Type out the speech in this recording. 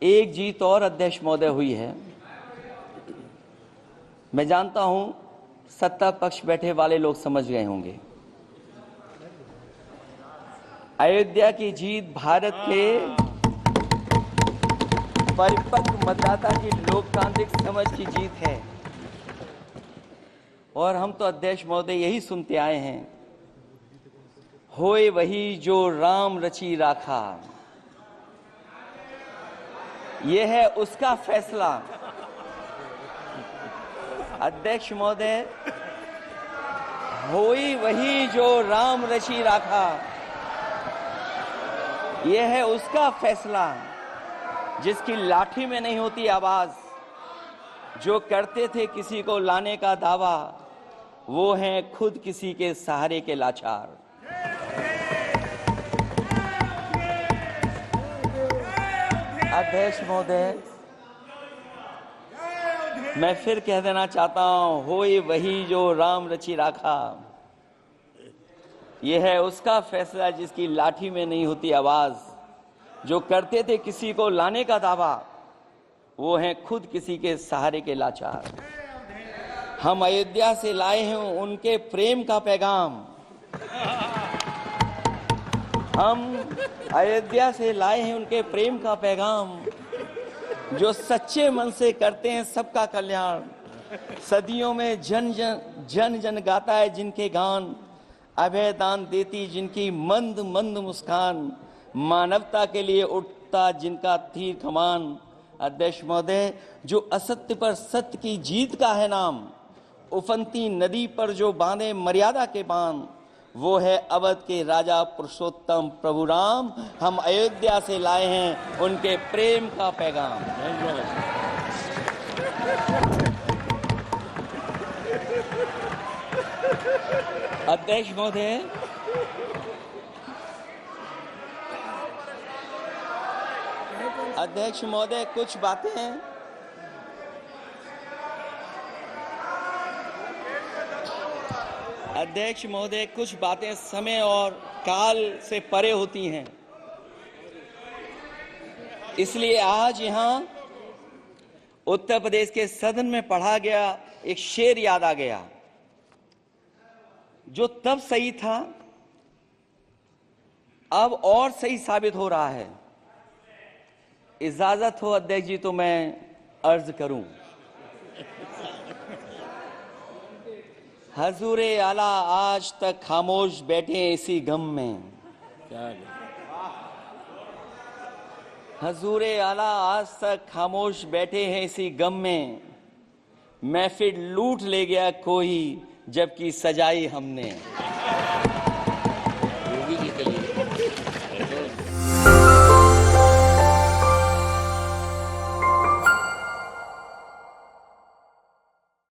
एक जीत और अध्यक्ष महोदय हुई है। मैं जानता हूं सत्ता पक्ष बैठे वाले लोग समझ गए होंगे। अयोध्या की जीत भारत के परिपक्व मतदाता की लोकतांत्रिक समझ की जीत है और हम तो अध्यक्ष महोदय यही सुनते आए हैं, होए वही जो राम रची राखा। यह है उसका फैसला। अध्यक्ष महोदय, होई वही जो राम रची राखा, यह है उसका फैसला जिसकी लाठी में नहीं होती आवाज। जो करते थे किसी को लाने का दावा, वो हैं खुद किसी के सहारे के लाचार। अध्यक्ष महोदय, मैं फिर कह देना चाहता हूं, होए वही जो राम रची राखा। यह है उसका फैसला जिसकी लाठी में नहीं होती आवाज। जो करते थे किसी को लाने का दावा, वो हैं खुद किसी के सहारे के लाचार। हम अयोध्या से लाए हैं उनके प्रेम का पैगाम। हम अयोध्या से लाए हैं उनके प्रेम का पैगाम, जो सच्चे मन से करते हैं सबका कल्याण। सदियों में जन जन गाता है जिनके गान, अभय दान देती जिनकी मंद मंद मुस्कान, मानवता के लिए उठता जिनका तीर कमान। अध्यक्ष महोदय, जो असत्य पर सत्य की जीत का है नाम, उफनती नदी पर जो बांधे मर्यादा के बांध, वो है अवध के राजा पुरुषोत्तम प्रभु राम। हम अयोध्या से लाए हैं उनके प्रेम का पैगाम। अध्यक्ष महोदय, अध्यक्ष महोदय, कुछ बातें अध्यक्ष महोदय, कुछ बातें समय और काल से परे होती हैं। इसलिए आज यहां उत्तर प्रदेश के सदन में पढ़ा गया एक शेर याद आ गया, जो तब सही था अब और सही साबित हो रहा है। इजाजत हो अध्यक्ष जी तो मैं अर्ज करूं। हजूरे आला आज तक खामोश बैठे इसी गम में। हजूरे आला आज तक खामोश बैठे हैं इसी गम में। महफिल लूट ले गया कोई जबकि सजाई हमने।